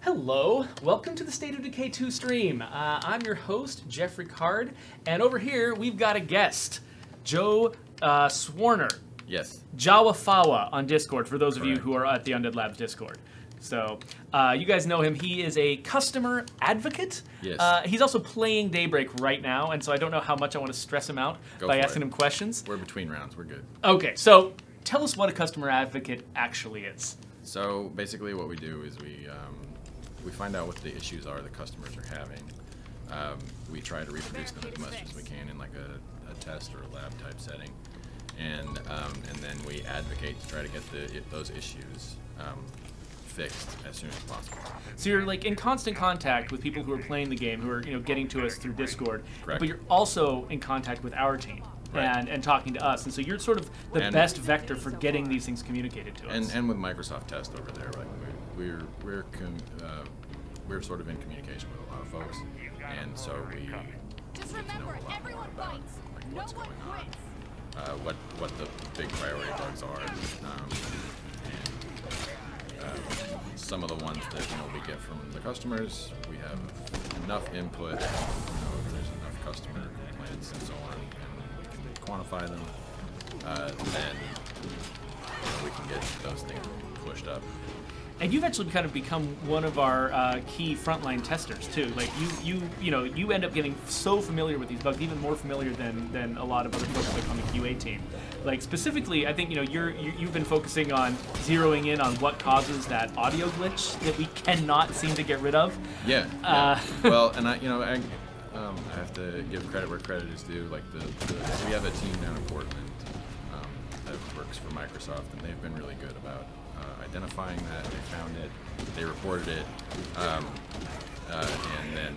Hello, welcome to the State of Decay 2 stream. I'm your host, Geoffrey Card, and over here we've got a guest, Joe Swarner. Yes. Jawafawa on Discord, for those of you Correct. who are at the Undead Labs Discord. So, you guys know him. He is a customer advocate. Yes. He's also playing Daybreak right now, and so I don't know how much I want to stress him out by asking him questions. We're between rounds. We're good. Okay, so tell us what a customer advocate actually is. So basically what we do is we find out what the issues are that customers are having. We try to reproduce them as much as we can in like a test or a lab type setting. And then we advocate to try to get those issues fixed as soon as possible. So you're like in constant contact with people who are playing the game, who are getting to us through Discord. Correct. But you're also in contact with our team. Right. And talking to us, and so you're sort of the best vector for getting these things communicated to us. And with Microsoft Test over there, like we're sort of in communication with a lot of folks, and so we get to know a lot more about like what's going on, what the big priority bugs are, and some of the ones that we get from the customers, we have enough input, if there's enough customer complaints and so on, and we can quantify them, then we can get those things pushed up. And you've actually kind of become one of our key frontline testers too. Like you end up getting so familiar with these bugs, even more familiar than a lot of other folks like on the QA team. Like specifically, I think you've been focusing on zeroing in on what causes that audio glitch that we cannot seem to get rid of. Yeah. Well, and I have to give credit where credit is due. Like we have a team down in Portland that works for Microsoft, and they've been really good about identifying that. They found it, they reported it, and then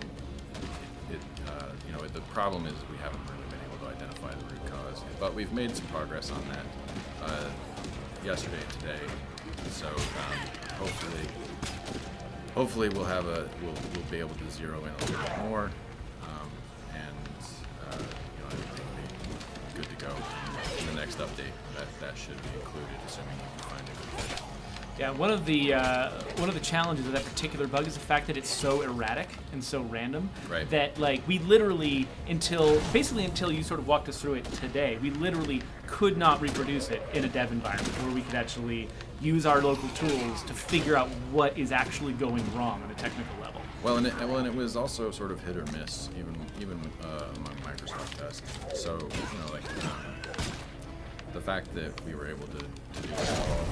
the problem is we haven't really been able to identify the root cause. But we've made some progress on that yesterday and today. So hopefully we'll be able to zero in a little bit more, and I think we'll be good to go in the next update. That should be included, assuming we can find it. Yeah, one of the challenges of that particular bug is the fact that it's so erratic and so random. Right. That like we literally until you sort of walked us through it today, we literally could not reproduce it in a dev environment where we could actually use our local tools to figure out what is actually going wrong on a technical level. Well, and it was also sort of hit or miss, even among Microsoft tests. So the fact that we were able to do that,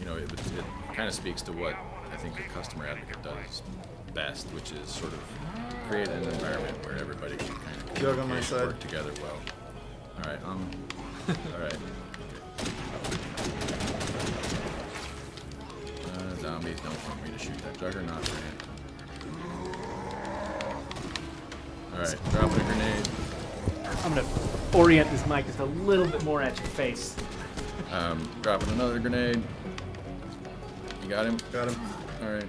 it kind of speaks to what I think a customer advocate does best, which is sort of create an environment where everybody can kind of Jug on my side. work together well. All right, all right. Okay. Zombies don't want me to shoot that juggernaut Brant. All right, dropping a grenade. I'm gonna orient this mic just a little bit more at your face. Dropping another grenade. You got him? Got him. All right.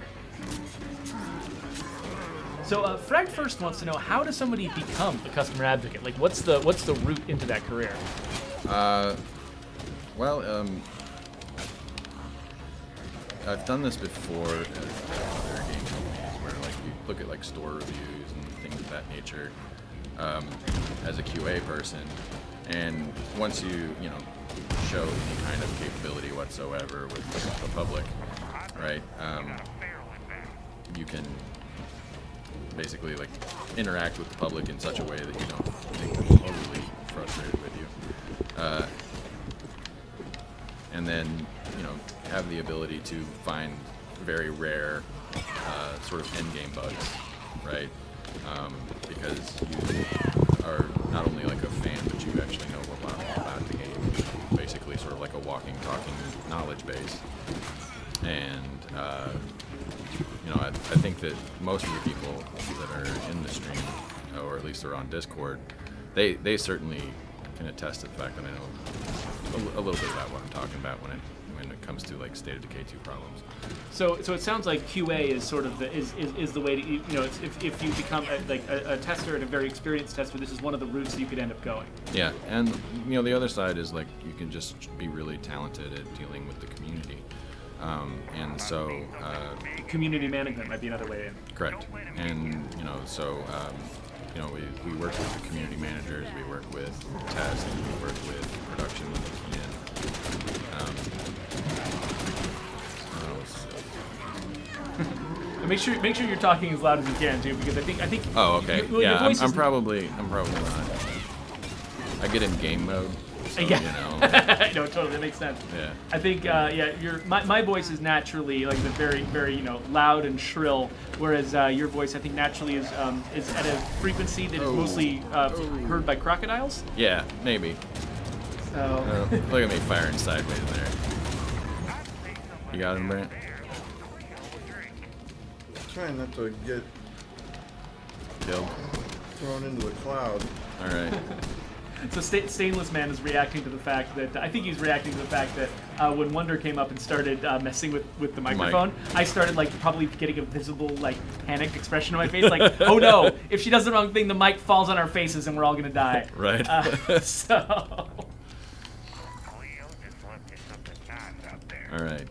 So Frag first wants to know, how does somebody become a customer advocate? Like what's the route into that career? Well, I've done this before at other game companies where like you look at like store reviews and things of that nature as a QA person, and once you show any kind of capability whatsoever with the public, right? You can basically like interact with the public in such a way that you don't think they're totally frustrated with you, and then have the ability to find very rare sort of end game bugs, right? Because you are not only like a fan, but you actually know a lot about the game. Basically, sort of like a walking, talking knowledge base. And I think that most of the people that are in the stream, or at least are on Discord, they certainly can attest to the fact that I know a little bit about what I'm talking about when it comes to like State of Decay 2 problems. So it sounds like QA is sort of is the way to if you become a tester and a very experienced tester, this is one of the routes that you could end up going. Yeah, and the other side is like you can just be really talented at dealing with the community. And so community management might be another way in. correct. And so we work with the community managers, we work with test, we work with production when we can. And make sure you're talking as loud as you can too, because I think. Oh, okay. Well, yeah, your voice I'm is- probably not. I get in game mode. So, Yeah. You know. No, totally, that makes sense. Yeah. I think, my voice is naturally like the very, very, loud and shrill, whereas your voice, I think, naturally is at a frequency that is mostly heard by crocodiles. Yeah, maybe. So. Look at me firing sideways there. You got him, Brant? Trying not to get Killed. thrown into the cloud. All right. So Stainless Man is reacting to the fact that when Wonder came up and started messing with the microphone, I started probably getting a visible panicked expression on my face, like, oh no, if she does the wrong thing, the mic falls on our faces and we're all gonna die. Right. So. All right.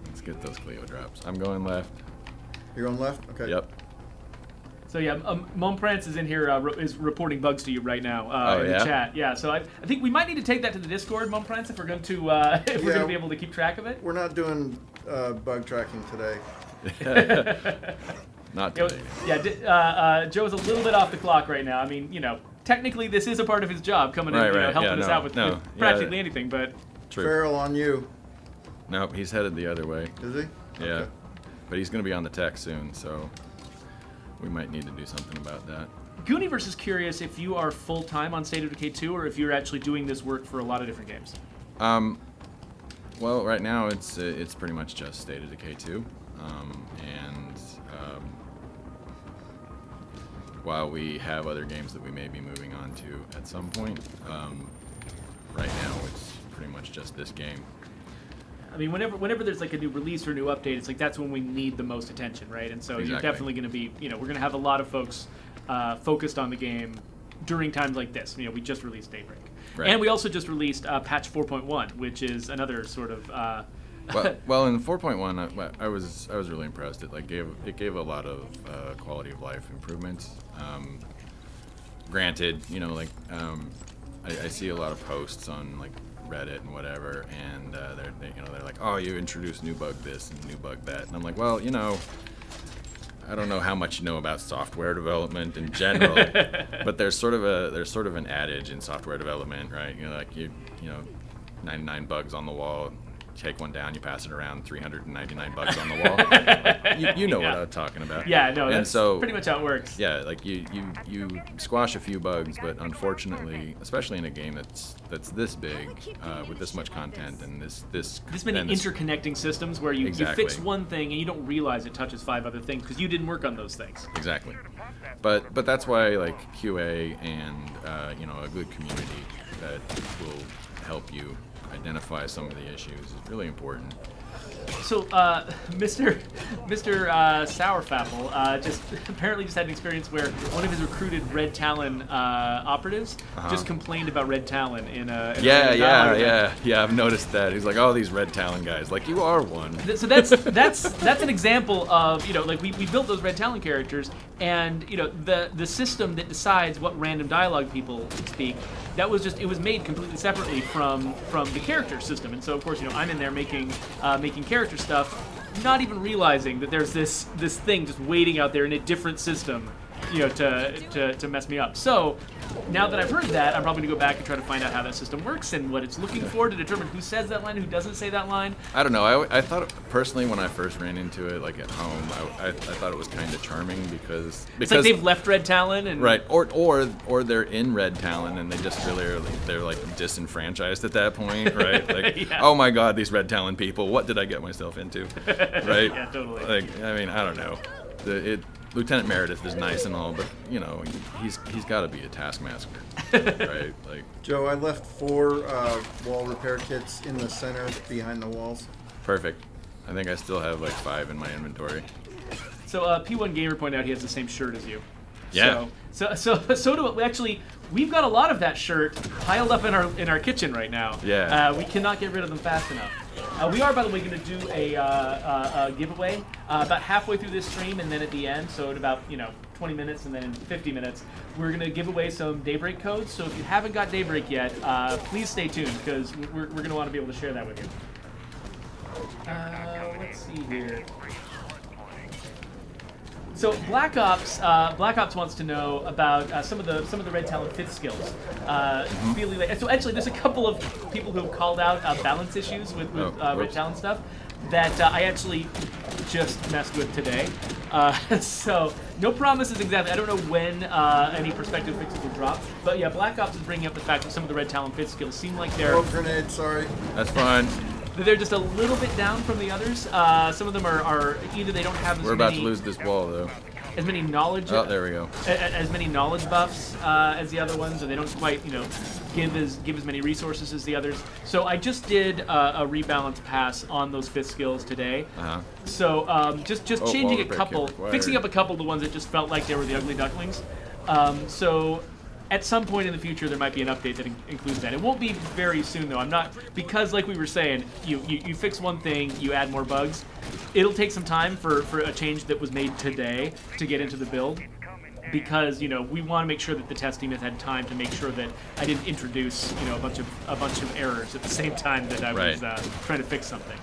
Let's get those Cleo drops. I'm going left. You're on left? Okay. Yep. So yeah, Momprance is in here is reporting bugs to you right now in the chat. Yeah, so I think we might need to take that to the Discord, Momprance, if we're going to we're going to be able to keep track of it. We're not doing bug tracking today. Not today. Joe is a little bit off the clock right now. I mean, technically this is a part of his job, coming in, helping us out with practically anything. But True. Farrell on you. Nope, he's headed the other way. Is he? Yeah. Okay. But he's going to be on the tech soon, so we might need to do something about that. Gooniverse is curious if you are full-time on State of Decay 2 or if you're actually doing this work for a lot of different games. Well, right now it's pretty much just State of Decay 2. While we have other games that we may be moving on to at some point, right now it's pretty much just this game. I mean, whenever there's a new release or a new update, it's that's when we need the most attention, right? And so Exactly. You're definitely going to be, we're going to have a lot of folks focused on the game during times like this. We just released Daybreak, Right. and we also just released patch 4.1, which is another sort of. Well, in 4.1, I was really impressed. It gave a lot of quality of life improvements. Granted, I see a lot of posts on Reddit and whatever, and they're like, oh, you introduced new bug this and new bug that, and I'm like, well, I don't know how much you know about software development in general, but there's sort of an adage in software development, right? 99 bugs on the wall. Take one down, you pass it around, 399 bugs on the wall. You know what I'm talking about. Yeah, no, that's so, pretty much how it works. Yeah, you squash a few bugs, but unfortunately, especially in a game that's this big, with this much content and this many interconnecting systems where you Exactly. fix one thing and you don't realize it touches 5 other things because you didn't work on those things. Exactly. But that's why QA and a good community that will help you identify some of the issues is really important. So, Mr. Sourfapple just apparently just had an experience where one of his recruited Red Talon operatives just complained about Red Talon in a Yeah. I've noticed that. He's like, oh, these Red Talon guys. Like, you are one. So that's an example of we built those Red Talon characters, and the system that decides what random dialogue people speak. That was it was made completely separately from the character system, and so of course I'm in there making character stuff, not even realizing that there's this thing just waiting out there in a different system, to mess me up. So now that I've heard that, I'm probably gonna go back and try to find out how that system works and what it's looking for to determine who says that line, who doesn't say that line. I don't know. I thought personally when I first ran into it, at home, I thought it was kind of charming because It's like they've left Red Talon and right, or they're in Red Talon and they just really they're disenfranchised at that point, right? Yeah. Oh my God, these Red Talon people! What did I get myself into? Right? Yeah, totally. I don't know. Lieutenant Meredith is nice and all, but he's got to be a taskmaster, right? Joe, I left 4 wall repair kits in the center behind the walls. Perfect. I think I still have 5 in my inventory. So P1 Gamer pointed out he has the same shirt as you. Yeah. So do we. Actually, we've got a lot of that shirt piled up in our kitchen right now. Yeah. We cannot get rid of them fast enough. We are, by the way, going to do a giveaway about halfway through this stream, and then at the end, so at about 20 minutes, and then in 50 minutes, we're going to give away some Daybreak codes. So if you haven't got Daybreak yet, please stay tuned, because we're going to want to be able to share that with you. Let's see here. So Black Ops wants to know about some of the Red Talon 5th skills. So actually, there's a couple of people who have called out balance issues with Red Talon stuff that I actually just messed with today. So no promises exactly. I don't know when any prospective fixes will drop. But yeah, Black Ops is bringing up the fact that some of the Red Talon 5th skills seem like they're... Oh, grenade, sorry. That's fine. They're just a little bit down from the others. Some of them are either they don't have as We're many... about to lose this wall, though. As many knowledge... Oh, there we go. As many knowledge buffs as the other ones, or they don't quite, give as many resources as the others. So I just did a rebalance pass on those 5th skills today. So just changing a couple, fixing up a couple of the ones that just felt like they were the ugly ducklings. So at some point in the future, there might be an update that includes that. It won't be very soon, though. Because like we were saying, you fix one thing, you add more bugs. It'll take some time for a change that was made today to get into the build, because we want to make sure that the test team has had time to make sure that I didn't introduce a bunch of errors at the same time that I was trying to fix something.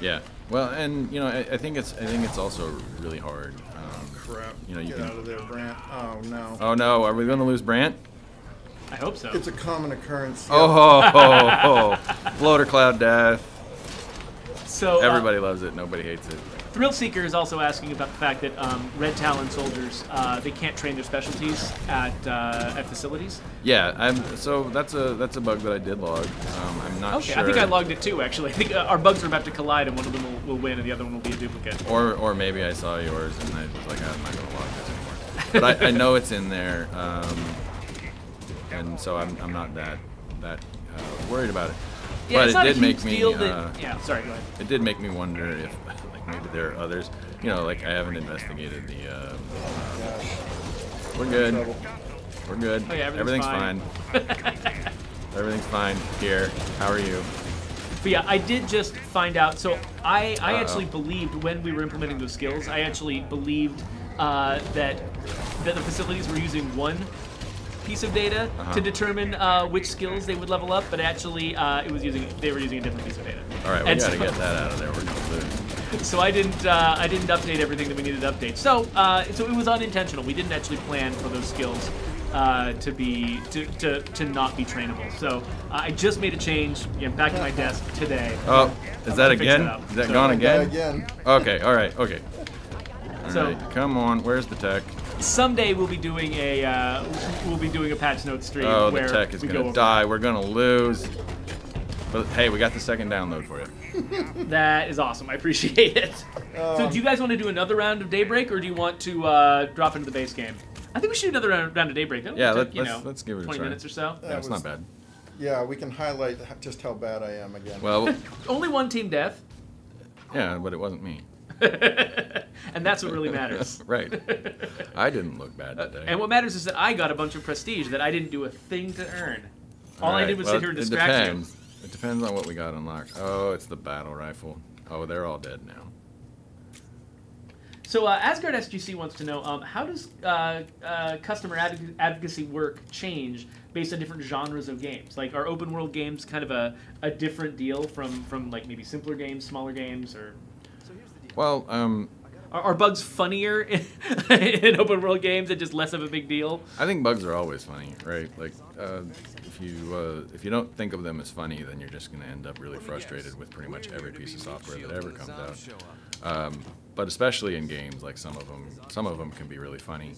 Yeah. Well, and I think it's also really hard. Crap. You Get out of there, Brant. Oh no. Oh no, are we going to lose Brant? I hope so. It's a common occurrence. Oh, floater cloud death. So everybody loves it. Nobody hates it. Thrill Seeker is also asking about the fact that Red Talon soldiers they can't train their specialties at facilities. Yeah, so that's a bug that I did log. I'm not sure. I think I logged it too. Actually, I think our bugs are about to collide, and one of them will win, and the other one will be a duplicate. Or maybe I saw yours, and I was like, I'm not going to log this anymore. But I know it's in there, and so I'm not that worried about it. Yeah, but it's not it did a huge make me. Deal yeah, sorry, go ahead. It did make me wonder if maybe there are others. Like I haven't investigated the. We're good. We're good. Oh, yeah, everything's fine. Everything's fine here. How are you? But yeah, I did just find out. So I actually believed when we were implementing those skills, I actually believed that the facilities were using one piece of data to determine which skills they would level up, but actually they were using a different piece of data. All right, we gotta get that out of there. We're gonna lose. So I didn't update everything that we needed to update. So it was unintentional. We didn't actually plan for those skills to not be trainable. So I just made a change. Back to my desk today. Oh, is that again? Is that gone again? Again. Okay. All right. Okay. All So right, come on. Where's the tech? someday we'll be doing a patch notes stream. Oh, where the tech is gonna go die. We're gonna lose. But hey, we got the second download for you. That is awesome. I appreciate it. So do you guys want to do another round of Daybreak, or do you want to drop into the base game? I think we should do another round of Daybreak. Yeah, take, let's give it a 20 try. minutes or so. Yeah, it's not bad. Yeah, we can highlight just how bad I am again. Well, Only one team death. yeah, but it wasn't me. And that's what really matters. Right. I didn't look bad today. And what matters is that I got a bunch of prestige that I didn't do a thing to earn. All I did was sit here and distract you. It depends on what we got unlocked. Oh, it's the battle rifle. Oh, they're all dead now. So Asgard SGC wants to know, how does customer advocacy work change based on different genres of games? Like, are open world games kind of a different deal from like maybe simpler games, smaller games, or? Well, are bugs funnier in open world games and just less of a big deal? I think bugs are always funny, right? Like, if you don't think of them as funny, then you're just going to end up really frustrated with pretty much every piece of software that ever comes out. But especially in games, like some of them can be really funny.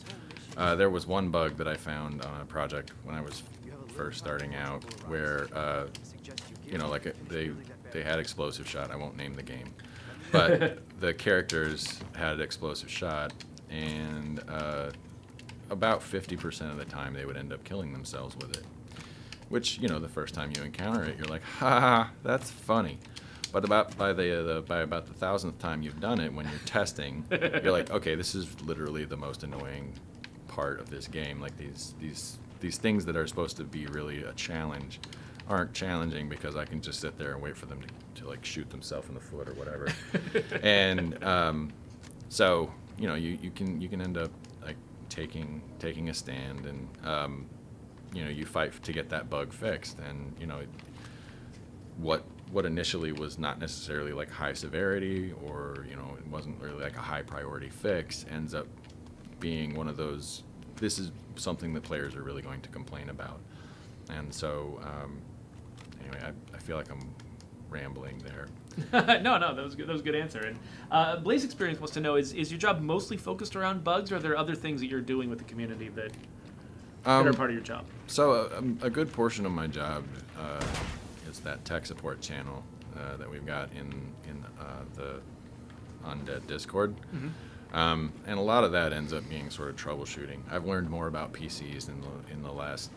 There was one bug that I found on a project when I was first starting out, where like they had explosive shot. I won't name the game, but the characters had explosive shot, and about 50% of the time they would end up killing themselves with it. Which, the first time you encounter it, you're like, ha, that's funny. But by about the 1000th time you've done it, when you're testing, you're like, okay, this is literally the most annoying part of this game. Like these things that are supposed to be really a challenge aren't challenging because I can just sit there and wait for them to like shoot themselves in the foot or whatever. And so you can end up like taking a stand, and you fight to get that bug fixed, and what initially was not necessarily like high severity, or it wasn't really like a high priority fix, ends up being one of those, this is something that players are really going to complain about. And so anyway, I feel like I'm rambling there. No, that was good. That was a good answer. And Blaze Experience wants to know: is your job mostly focused around bugs, or are there other things that you're doing with the community that are part of your job? So a good portion of my job is that tech support channel that we've got in the Undead Discord. Mm-hmm. And a lot of that ends up being sort of troubleshooting. I've learned more about PCs in the last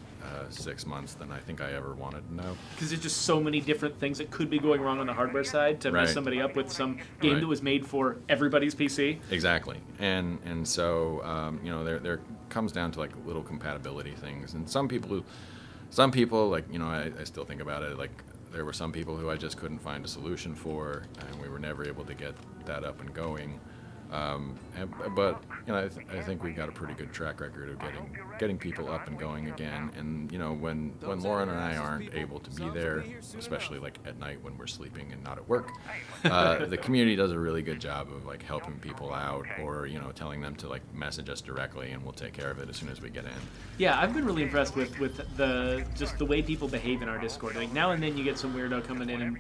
6 months than I think I ever wanted to know. Because there's just so many different things that could be going wrong on the hardware side to mess somebody up with some game that was made for everybody's PC. Exactly. And so there comes down to like little compatibility things. And some people like I still think about it like there were some people who I just couldn't find a solution for, and we were never able to get that up and going. But I think we've got a pretty good track record of getting people up and going again. And when Lauren and I aren't able to be there, especially like at night when we're sleeping and not at work, the community does a really good job of like helping people out, or telling them to like message us directly, and we'll take care of it as soon as we get in. Yeah, I've been really impressed with the way people behave in our Discord. Like now and then you get some weirdo coming in and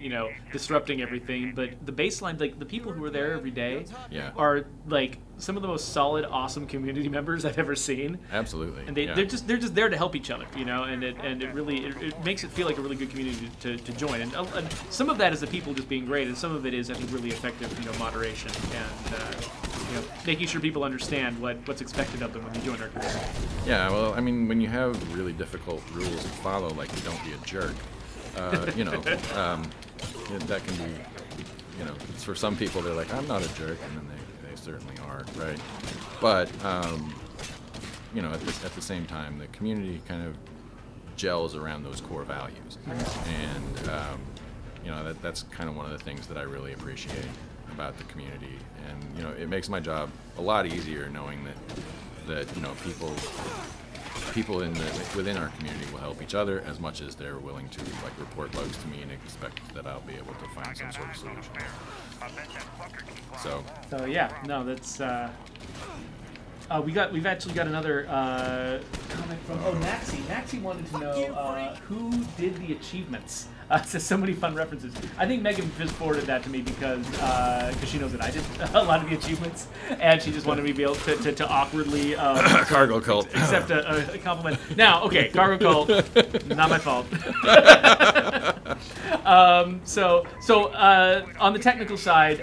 disrupting everything, but the baseline, like the people who are there every day, are like some of the most solid, awesome community members I've ever seen. Absolutely. And they're just there to help each other, and it really makes it feel like a really good community to join. And some of that is the people just being great, and some of it is, I think, really effective moderation and making sure people understand what's expected of them when they join our community. Yeah, well, I mean, when you have really difficult rules to follow, like you don't be a jerk, that can be, for some people they're like, I'm not a jerk, and then they certainly are, right? But at the same time, the community kind of gels around those core values, and that's kind of one of the things that I really appreciate about the community. And it makes my job a lot easier knowing that people within our community will help each other as much as they're willing to like report bugs to me and expect that I'll be able to find some sort of solution. So yeah, no, that's we've actually got another comment from Naxi. Naxi wanted to know who did the achievements. So many fun references. I think Megan just forwarded that to me because she knows that I did a lot of the achievements, and she just wanted me to be able to awkwardly Cargo Cult accept a compliment. Now, okay, Cargo Cult, not my fault. So on the technical side,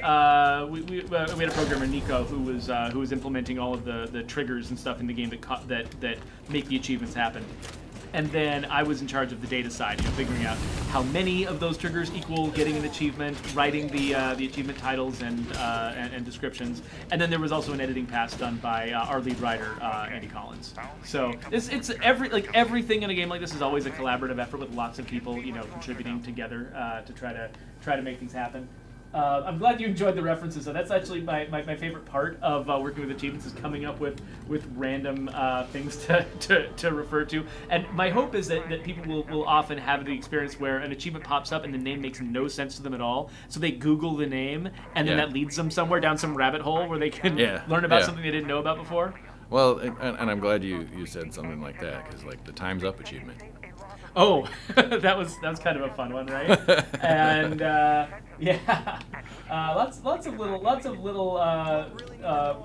we had a programmer, Nico, who was implementing all of the triggers and stuff in the game that make the achievements happen. And then I was in charge of the data side, figuring out how many of those triggers equal getting an achievement, writing the achievement titles and descriptions. And then there was also an editing pass done by our lead writer, Andy Collins. So it's everything in a game like this is always a collaborative effort with lots of people, contributing together to try to make things happen. I'm glad you enjoyed the references. So that's actually my favorite part of working with achievements, is coming up with random things to refer to. And my hope is that people will often have the experience where an achievement pops up and the name makes no sense to them at all. So they Google the name, and then that leads them somewhere down some rabbit hole where they can learn about something they didn't know about before. Well, and I'm glad you said something like that, because like the Time's Up achievement. Oh, that was kind of a fun one, right? And lots of little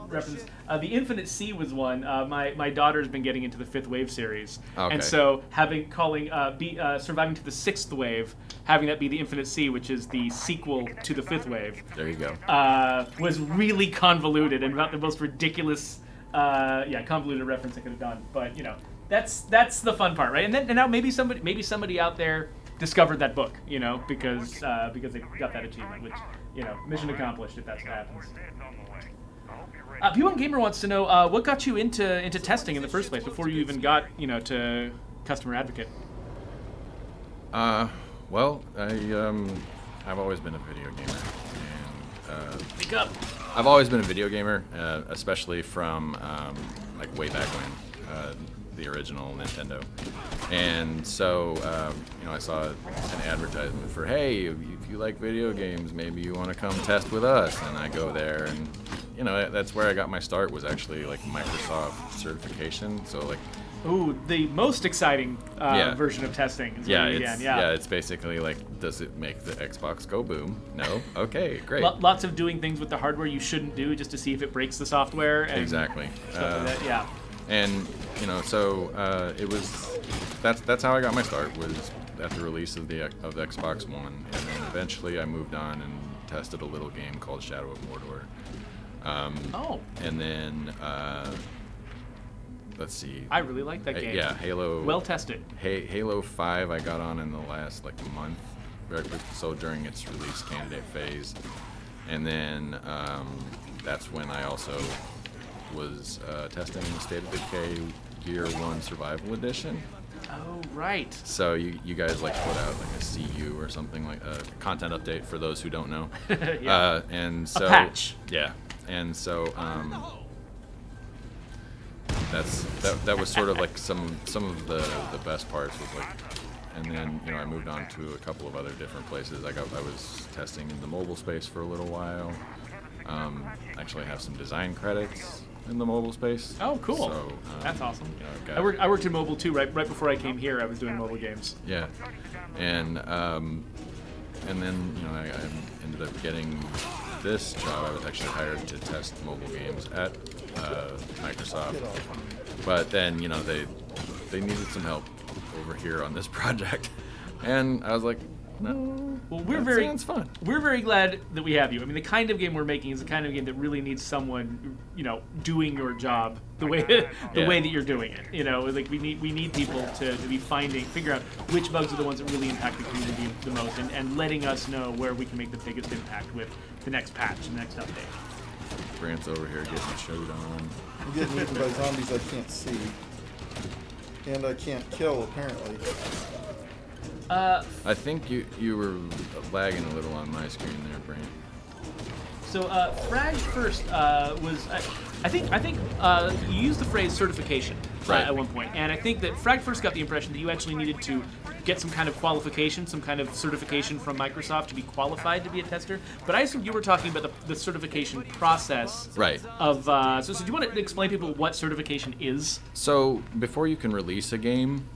references. The Infinite Sea was one. My daughter's been getting into the Fifth Wave series, and so surviving to the Sixth Wave, having that be the Infinite Sea, which is the sequel to the Fifth Wave. There you go. Was really convoluted and about the most ridiculous, convoluted reference I could have done, but That's the fun part, right? And now maybe somebody out there discovered that book, because they got that achievement, which mission accomplished if that's what happens. P1 Gamer wants to know what got you into testing in the first place before you even got to customer advocate. Well, I've always been a video gamer, and Speak up. I've always been a video gamer, especially from like way back when, the original Nintendo. And so, you know, I saw an advertisement for, hey, if you like video games, maybe you want to come test with us. And I go there, and you know, that's where I got my start. Was actually like Microsoft certification. So like. Ooh, the most exciting version of testing is where you began. Yeah, it's basically like, does it make the Xbox go boom? No? Okay, great. Lots of doing things with the hardware you shouldn't do just to see if it breaks the software. And exactly. Stuff like that, yeah. And, you know, so that's how I got my start, was at the release of the Xbox One. And then eventually I moved on and tested a little game called Shadow of Mordor. And then... let's see. I really like that game. Yeah, Halo. Well tested. Halo 5 I got on in the last like month, so during its release candidate phase, and then that's when I also was testing the State of Decay Year 1 Survival Edition. Oh, right. So you guys like put out like a CU or something, like a content update for those who don't know. Yeah. And so a patch. Yeah, and so. That was sort of like some of the best parts was like, and then you know I moved on to a couple of other different places. I was testing in the mobile space for a little while. Actually, I have some design credits in the mobile space. Oh, cool! So, that's awesome. You know, I worked in mobile too. Right before I came here, I was doing mobile games. Yeah, and then you know I ended up getting this job. I was actually hired to test mobile games at Microsoft, but then you know they needed some help over here on this project, and I was like, no. Well, sounds fun. We're very glad that we have you. I mean, the kind of game we're making is the kind of game that really needs someone, you know, doing your job the way way that you're doing it. You know, like we need people to be figure out which bugs are the ones that really impact the community the most, and letting us know where we can make the biggest impact with the next patch, the next update. Brant's over here getting showed on. I'm getting eaten by zombies I can't see. And I can't kill, apparently. I think you were lagging a little on my screen there, Brant. So Frag first was I think you used the phrase certification at one point, and I think that Frag first got the impression that you actually needed to get some kind of qualification, some kind of certification from Microsoft to be qualified to be a tester. But I assumed you were talking about the certification process. Right. So do you want to explain to people what certification is? So before you can release a game,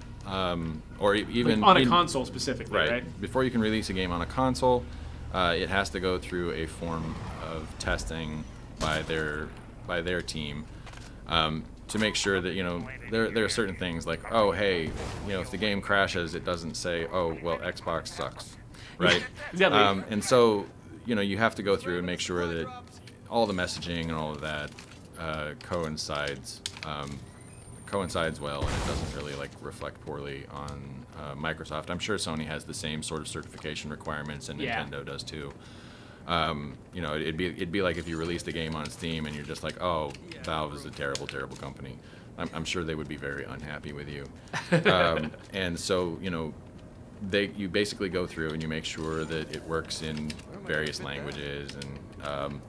or even like on a console specifically, right? Before you can release a game on a console, it has to go through a form of testing by their team to make sure that, you know, there are certain things like, oh, hey, you know, if the game crashes, it doesn't say, oh, well, Xbox sucks, right? Exactly. And so, you know, you have to go through and make sure that all the messaging and all of that coincides well, and it doesn't really like reflect poorly on Microsoft. I'm sure Sony has the same sort of certification requirements, and Nintendo does too. You know, it'd be like if you released a game on Steam and you're just like, oh, Valve is a terrible, terrible company. I'm sure they would be very unhappy with you. And so, you know, you basically go through and you make sure that it works in various languages and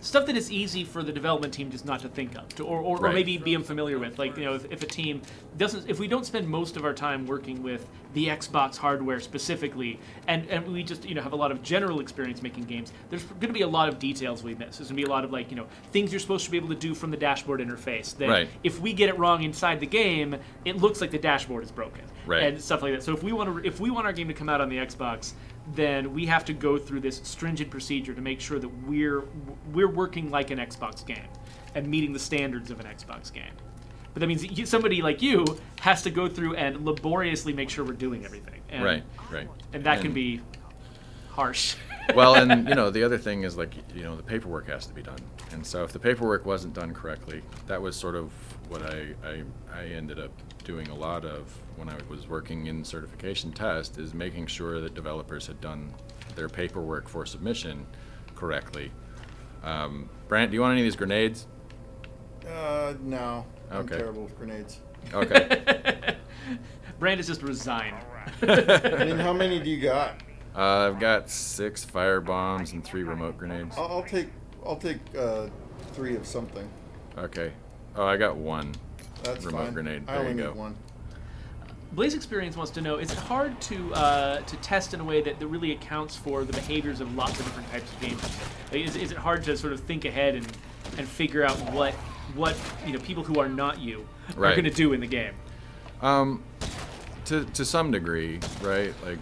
stuff that is easy for the development team just not to think of, or maybe be unfamiliar with. Like, you know, if a team if we don't spend most of our time working with the Xbox hardware specifically, and we just, you know, have a lot of general experience making games, there's going to be a lot of details we miss. There's going to be a lot of, like, you know, things you're supposed to be able to do from the dashboard interface that if we get it wrong inside the game, it looks like the dashboard is broken, and stuff like that. So if we want our game to come out on the Xbox, then we have to go through this stringent procedure to make sure that we're working like an Xbox game and meeting the standards of an Xbox game. But that means somebody like you has to go through and laboriously make sure we're doing everything. And, right. And that can be harsh. Well, and you know, the other thing is, like, you know, the paperwork has to be done. And so if the paperwork wasn't done correctly, that was sort of what I ended up doing a lot of when I was working in certification test, is making sure that developers had done their paperwork for submission correctly. Brant, do you want any of these grenades? No. I'm Okay. terrible with grenades. Okay. Brant is just resigned. I mean, how many do you got? I've got 6 fire bombs and 3 remote grenades. I'll take 3 of something. Okay. Oh, I got 1 That's remote fine. grenade. I There you only go. need 1. Blaze Experience wants to know, is it hard to test in a way that really accounts for the behaviors of lots of different types of gamers? Like, is it hard to sort of think ahead and figure out what people who are not you are Right. going to do in the game? To some degree, right? Like,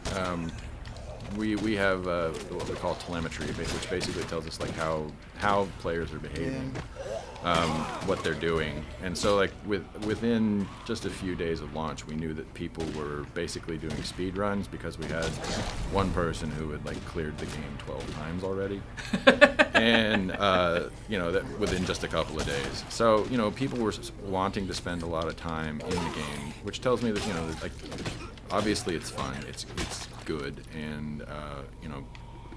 we have what we call telemetry, which basically tells us like how players are behaving, what they're doing, and so like within just a few days of launch, we knew that people were basically doing speed runs because we had one person who had like cleared the game 12 times already, and that within just a couple of days. So people were wanting to spend a lot of time in the game, which tells me that like obviously it's fun, it's good, and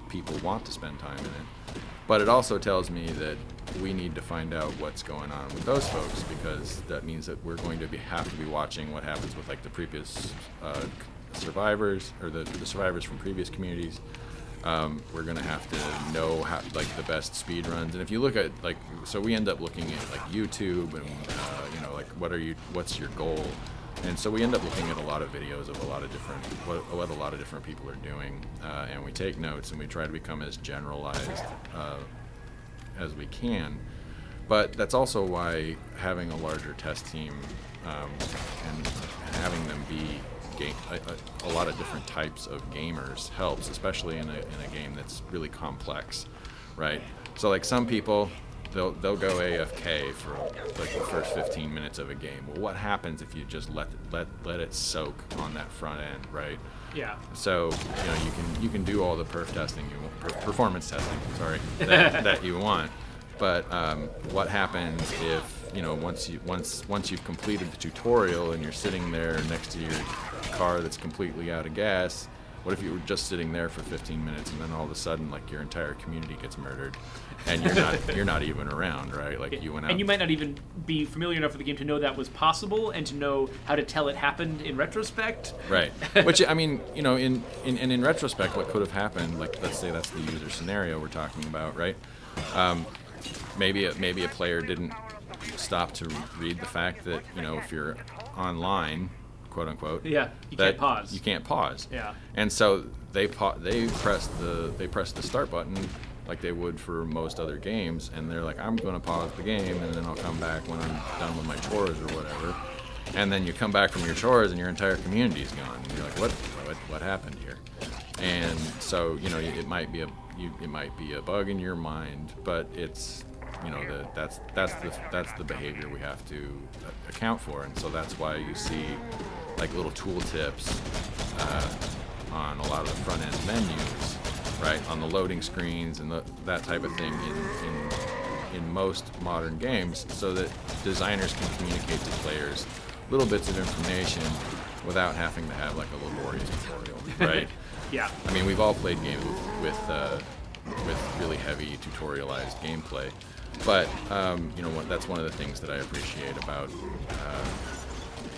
people want to spend time in it. But it also tells me that we need to find out what's going on with those folks, because that means that we're going to have to be watching what happens with like the previous survivors, or the survivors from previous communities. We're going to have to know how, like, the best speed runs. And if you look at so we end up looking at like YouTube and like what's your goal. And so we end up looking at a lot of videos of a lot of different what a lot of different people are doing, and we take notes and we try to become as generalized as we can. But that's also why having a larger test team and having them be a lot of different types of gamers helps, especially in a game that's really complex, right? So like some people, they'll go AFK for like the first 15 minutes of a game. Well, what happens if you just let it soak on that front end, right? Yeah. So you can do all the performance testing, sorry, that you want. But what happens if once you've completed the tutorial and you're sitting there next to your car that's completely out of gas? What if you were just sitting there for 15 minutes and then all of a sudden, like, your entire community gets murdered, and you're not even around, right? Like, you went out. And you might not even be familiar enough with the game to know that was possible and to know how to tell it happened in retrospect. Right. Which, I mean, in retrospect, what could have happened? Like, let's say that's the user scenario we're talking about, right? Maybe a player didn't stop to read the fact that if you're online, quote unquote, yeah, you can't pause. You can't pause. Yeah. And so they press the start button like they would for most other games, and they're like, I'm going to pause the game, and then I'll come back when I'm done with my chores or whatever. And then you come back from your chores, and your entire community's gone. And you're like, what happened here? And so it might be a bug in your mind, but it's that's the behavior we have to account for, and so that's why you see like little tool tips on a lot of the front end menus, right, on the loading screens and that type of thing in most modern games, so that designers can communicate to players little bits of information without having to have like a laborious tutorial, right? Yeah. I mean, we've all played games with really heavy tutorialized gameplay, but that's one of the things that I appreciate about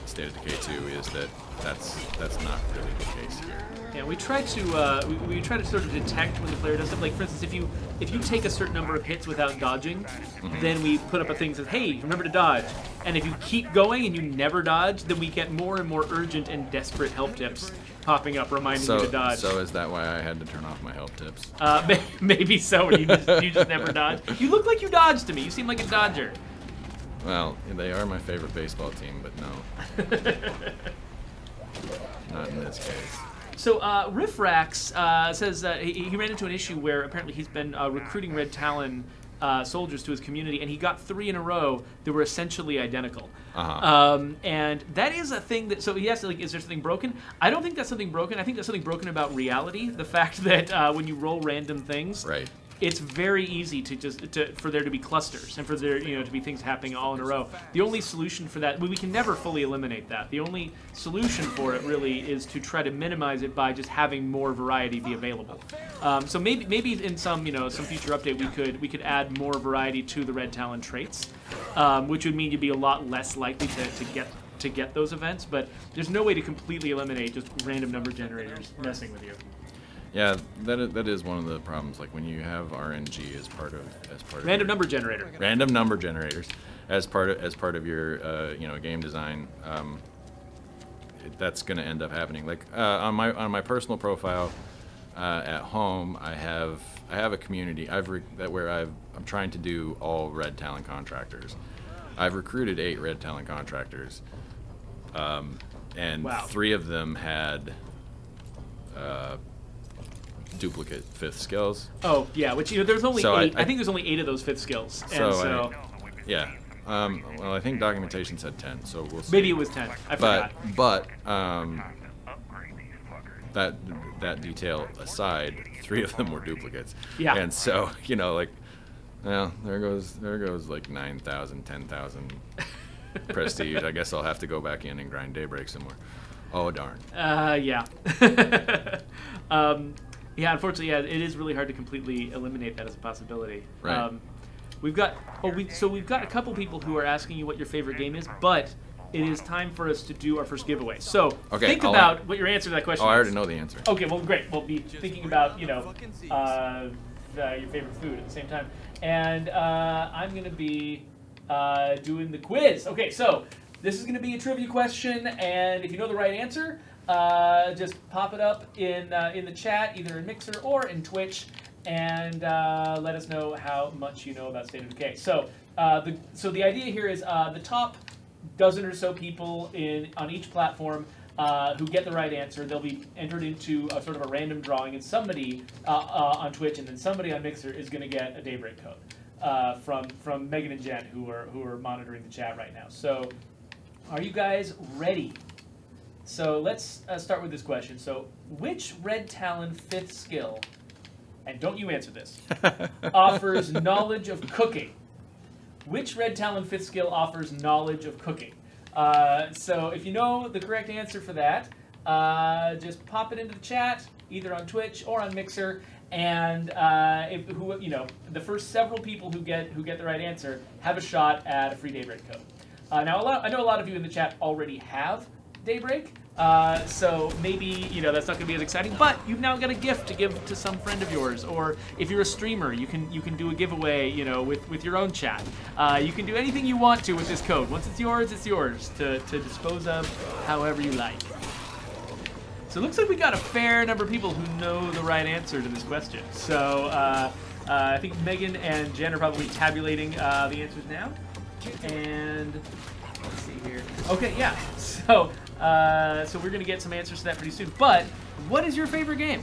State of Decay 2 is that that's not really the case here. Yeah, we try to we try to sort of detect when the player does it. Like, for instance, if you take a certain number of hits without dodging, then we put up a thing that says, "Hey, remember to dodge." And if you keep going and you never dodge, then we get more and more urgent and desperate help tips popping up reminding you to dodge. So is that why I had to turn off my help tips? Maybe so. You just never dodge. You look like you dodged to me. You seem like a dodger. Well, they are my favorite baseball team, but no. Not in this case. So Riffrax says he ran into an issue where apparently he's been recruiting Red Talon soldiers to his community, and he got 3 in a row that were essentially identical. And that is a thing that, so he asked, like, is there something broken? I don't think that's something broken. I think that's something broken about reality. The fact that when you roll random things, right, it's very easy for there to be clusters and for there to be things happening all in a row. The only solution for that, we can never fully eliminate that. The only solution for it really is to try to minimize it by just having more variety be available. So maybe in some future update we could add more variety to the Red Talon traits, which would mean you'd be a lot less likely to get to get those events, but there's no way to completely eliminate just random number generators messing with you. Yeah, that is one of the problems. Like when you have RNG as part of Random number generator. Random number generators as part of your game design. That's going to end up happening. Like on my personal profile at home, I have a community where I'm trying to do all red Talon contractors. I've recruited 8 red Talon contractors, and wow. 3 of them had duplicate 5th skills. Oh yeah, which there's only so 8. I think there's only 8 of those 5th skills, and so yeah. Well, I think documentation said 10, so we'll see. Maybe it was 10. I forgot. But that detail aside, 3 of them were duplicates. Yeah. And so like, well, there goes like 9,000, 10,000 prestige. I guess I'll have to go back in and grind Daybreak some more. Oh darn. Yeah. Yeah. Unfortunately, yeah, it is really hard to completely eliminate that as a possibility. Right. We've got a couple people who are asking you what your favorite game is, but it is time for us to do our first giveaway. So think about what your answer to that question is. I already know the answer. Okay, well, great. We'll be thinking about your favorite food at the same time, and I'm gonna be doing the quiz. Okay, so this is gonna be a trivia question, and if you know the right answer, just pop it up in the chat, either in Mixer or in Twitch. And let us know how much you know about State of Decay. So, the idea here is the top dozen or so people on each platform who get the right answer, they'll be entered into a sort of a random drawing, and somebody on Twitch and then somebody on Mixer is going to get a Daybreak code from Megan and Jen, who are monitoring the chat right now. So, are you guys ready? So let's start with this question. So, which Red Talon 5th skill, and don't you answer this, offers knowledge of cooking? Which Red Talon 5th skill offers knowledge of cooking? So if you know the correct answer for that, just pop it into the chat, either on Twitch or on Mixer, and the first several people who get the right answer have a shot at a free Daybreak code. Now, I know a lot of you in the chat already have Daybreak, so maybe that's not going to be as exciting. But you've now got a gift to give to some friend of yours, or if you're a streamer, you can do a giveaway, with your own chat. You can do anything you want to with this code. Once it's yours to dispose of however you like. So it looks like we got a fair number of people who know the right answer to this question. So I think Megan and Jen are probably tabulating the answers now. And let's see here. Okay, yeah. So we're gonna get some answers to that pretty soon. But what is your favorite game?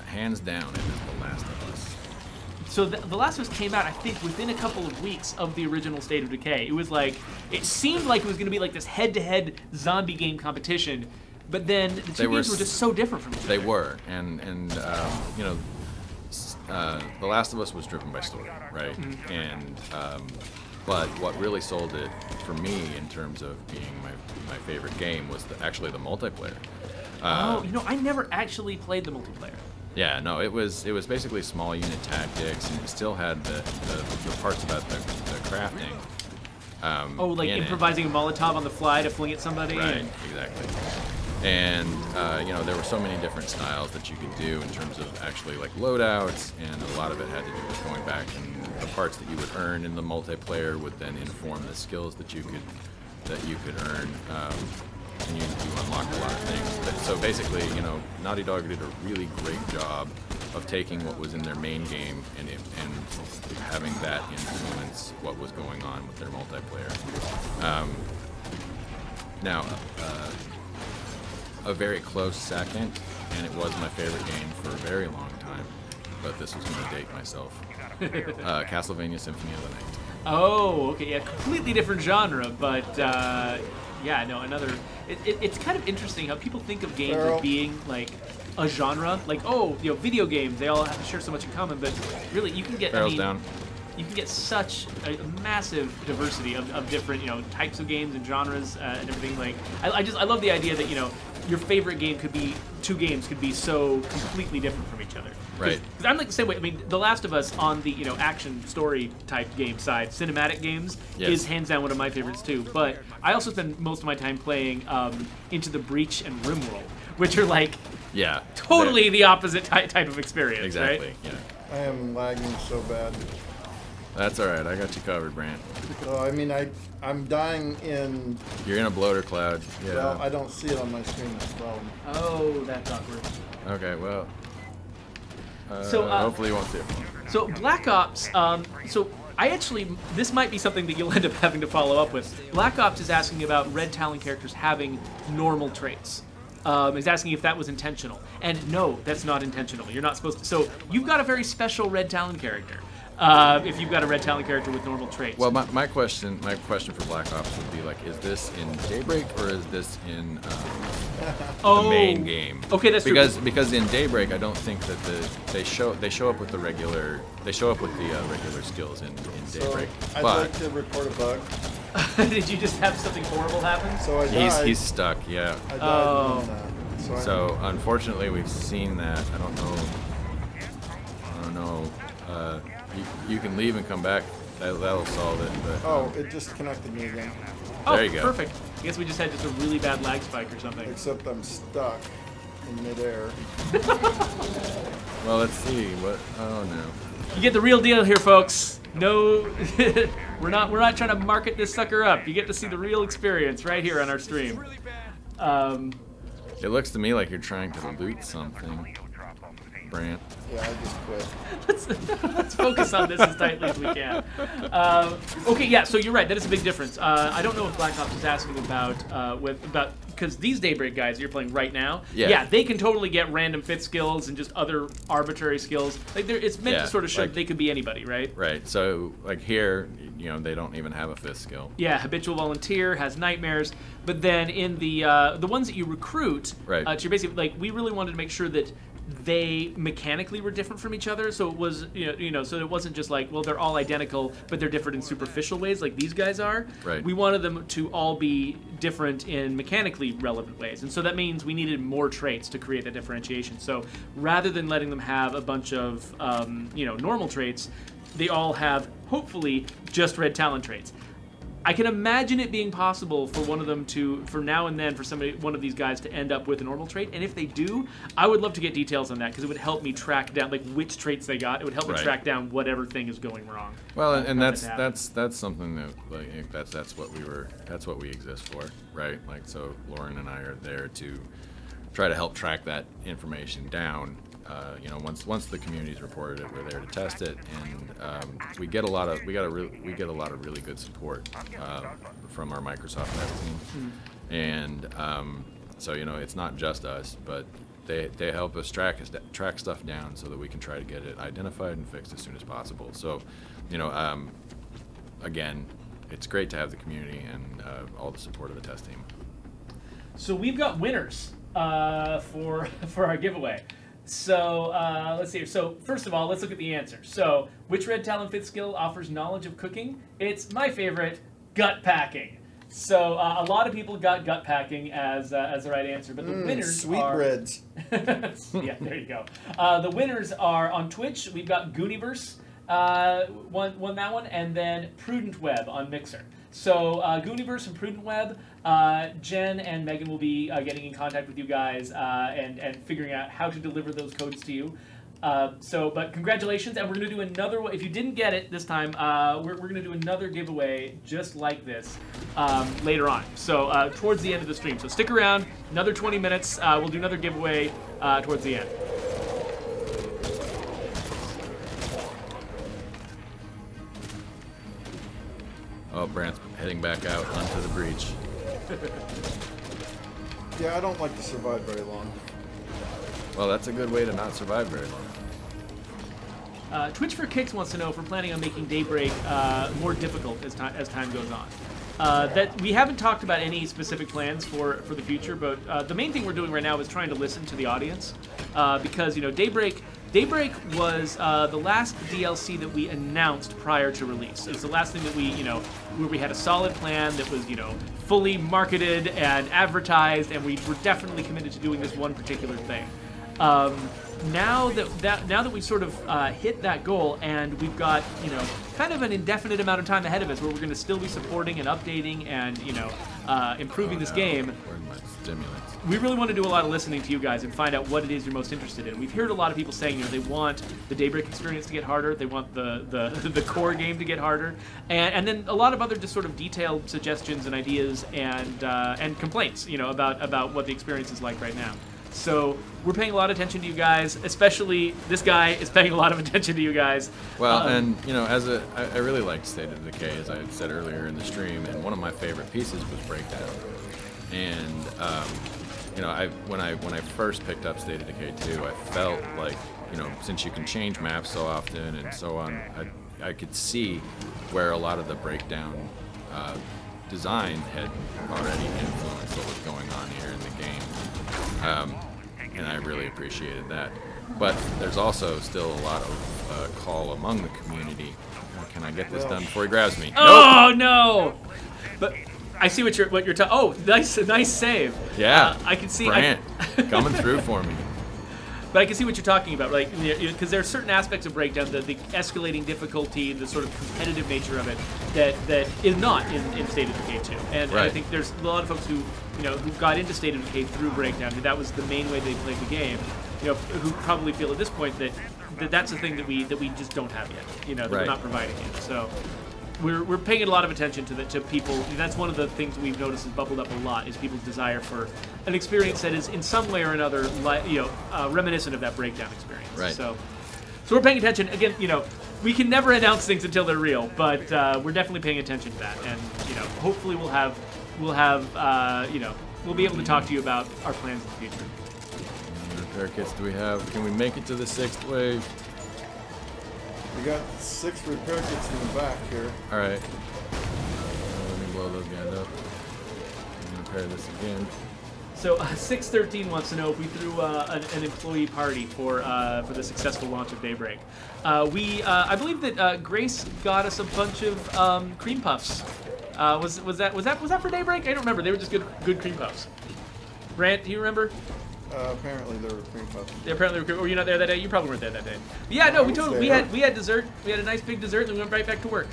Hands down, it is The Last of Us. So The Last of Us came out, I think, within a couple of weeks of the original State of Decay. It seemed like it was gonna be like this head-to-head zombie game competition, but then the two games were just so different from each other. They were, and The Last of Us was driven by story, right? Mm-hmm. And but what really sold it for me in terms of being my favorite game was actually the multiplayer. I never actually played the multiplayer. Yeah, no, it was basically small unit tactics, and it still had the parts about the crafting. Like improvising a Molotov on the fly to fling at somebody. Right, exactly. And there were so many different styles that you could do in terms of actually like loadouts, and a lot of it had to do with going back and the parts that you would earn in the multiplayer would then inform the skills that you could earn, and you unlock a lot of things. But, so basically, Naughty Dog did a really great job of taking what was in their main game and having that influence what was going on with their multiplayer. Now. A very close second, and it was my favorite game for a very long time, but this was going to date myself. Castlevania Symphony of the Night. Oh, okay, yeah, completely different genre, but another. It's kind of interesting how people think of games as being like a genre, like video games. They all have to share so much in common, but really you can get. Down. You can get such a massive diversity of different types of games and genres and everything. Like I love the idea that your favorite game could be, two games could be so completely different from each other. Right. Because I'm like the same way. I mean, The Last of Us on the action story type game side, cinematic games is hands down one of my favorites too. But I also spend most of my time playing Into the Breach and RimWorld, which are like totally the opposite type of experience. Exactly. Right? Yeah. I am lagging so bad. That's all right. I got you covered, Brant. I mean, I'm dying in. You're in a bloater cloud. Yeah. Well, I don't see it on my screen. That's the problem. Oh, that's awkward. Okay. Well. So hopefully you won't see it. So Black Ops. So I actually, this might be something that you'll end up having to follow up with. Black Ops is asking about Red Talon characters having normal traits. Is asking if that was intentional, and no, that's not intentional. You're not supposed to. So you've got a very special Red Talon character. If you've got a Red Talon character with normal traits. Well, my question for Black Ops would be like, is this in Daybreak or is this in the main game? Okay, that's true. true. Because in Daybreak, I don't think that they show up with the regular skills in Daybreak. So I'd like to report a bug. Did you just have something horrible happen? So I died. He's stuck. Yeah. I died in, so unfortunately, we've seen that. I don't know. You can leave and come back. That'll solve it. But, it just connected me again. Oh, there you go. Perfect. I guess we just had just a really bad lag spike or something. Except I'm stuck in midair. Well, let's see. What? Oh no. You get the real deal here, folks. No, we're not trying to market this sucker up. You get to see the real experience right here on our stream. It looks to me like you're trying to loot something, Brant. Yeah, I just quit. Let's focus on this as tightly as we can. Okay, yeah. So you're right. That is a big difference. I don't know if Black Ops is asking about because these Daybreak guys you're playing right now, they can totally get random fit skills and just other arbitrary skills. Like it's meant to sort of show they could be anybody, right? Right. So like here, they don't even have a fifth skill. Yeah, habitual volunteer has nightmares, but then in the ones that you recruit, right? You're basically like we really wanted to make sure that they mechanically were different from each other, so it was so it wasn't just like, well, they're all identical but they're different in superficial ways like these guys are. Right. We wanted them to all be different in mechanically relevant ways, and so that means we needed more traits to create that differentiation. So rather than letting them have a bunch of normal traits, they all have hopefully just Red Talon traits. I can imagine it being possible for one of them for now and then, for one of these guys to end up with a normal trait. And if they do, I would love to get details on that because it would help me track down like which traits they got. It would help me track down whatever thing is going wrong. Well, and that's something that like that's what we exist for, right? Like so, Lauren and I are there to try to help track that information down. Once the community's reported it, we're there to test it, and we get a lot of really good support from our Microsoft dev team, and so it's not just us, but they help us track stuff down so that we can try to get it identified and fixed as soon as possible. So, again, it's great to have the community and all the support of the test team. So we've got winners for our giveaway. So let's see. So first of all, let's look at the answer. So which Red Talon fifth skill offers knowledge of cooking? It's my favorite, gut packing. So a lot of people got gut packing as the right answer, but the winners sweetbreads. Yeah, there you go. The winners are on Twitch. We've got Gooniverse won that one, and then Prudent Web on Mixer. So Gooniverse and Prudent Web, Jen and Megan will be getting in contact with you guys and figuring out how to deliver those codes to you. But congratulations, and we're going to do another one. If you didn't get it this time, we're going to do another giveaway just like this later on. So towards the end of the stream. So stick around, another 20 minutes. We'll do another giveaway towards the end. Oh, Brant's heading back out onto the breach. Yeah, I don't like to survive very long. Well, that's a good way to not survive very long. Twitch for Kicks wants to know if we're planning on making Daybreak more difficult as time goes on. That we haven't talked about any specific plans for the future, but the main thing we're doing right now is trying to listen to the audience because Daybreak Daybreak was the last DLC that we announced prior to release. It's the last thing that we, where we had a solid plan that was, fully marketed and advertised, and we were definitely committed to doing this one particular thing. Now that we've sort of hit that goal, and we've got kind of an indefinite amount of time ahead of us, where we're going to still be supporting and updating and improving this game. Where's my stimulants? We really want to do a lot of listening to you guys and find out what it is you're most interested in. We've heard a lot of people saying they want the Daybreak experience to get harder, they want the core game to get harder, and then a lot of other just sort of detailed suggestions and ideas and complaints about what the experience is like right now. So we're paying a lot of attention to you guys, especially this guy is paying a lot of attention to you guys. Well, and I really liked State of Decay, as I had said earlier in the stream, and one of my favorite pieces was Breakdown. And when I first picked up State of Decay 2, I felt like since you can change maps so often and so on, I could see where a lot of the Breakdown design had already influenced what was going on here in the game. And I really appreciated that. But there's also still a lot of call among the community. Can I get this done before he grabs me? Oh, nope. No! But I see what you're talking. Oh, nice save. Yeah, I can see. Brant coming through for me. But I can see what you're talking about, like, because there are certain aspects of Breakdown, the escalating difficulty, the sort of competitive nature of it, that is not in State of Decay 2. And right. I think there's a lot of folks who got into State of Decay through Breakdown, who that was the main way they played the game, who probably feel at this point that that's the thing that we just don't have yet, that right. we're not providing yet. So we're paying a lot of attention to people. That's one of the things we've noticed has bubbled up a lot, is people's desire for an experience that is in some way or another, reminiscent of that Breakdown experience. Right. So we're paying attention. Again, we can never announce things until they're real, but we're definitely paying attention to that, and hopefully we'll be able to talk to you about our plans in the future. How many repair kits do we have? Can we make it to the 6th wave? We got 6 repair kits in the back here. All right. Let me blow those guys up. I'm gonna repair this again. So 613 wants to know if we threw an employee party for the successful launch of Daybreak. I believe that Grace got us a bunch of cream puffs. Was that for Daybreak? I don't remember. They were just good cream puffs. Brant, do you remember? Apparently there were cream puffs. Yeah, apparently, were you not there that day? You probably weren't there that day. But yeah, no, we had dessert. We had a nice big dessert, and we went right back to work.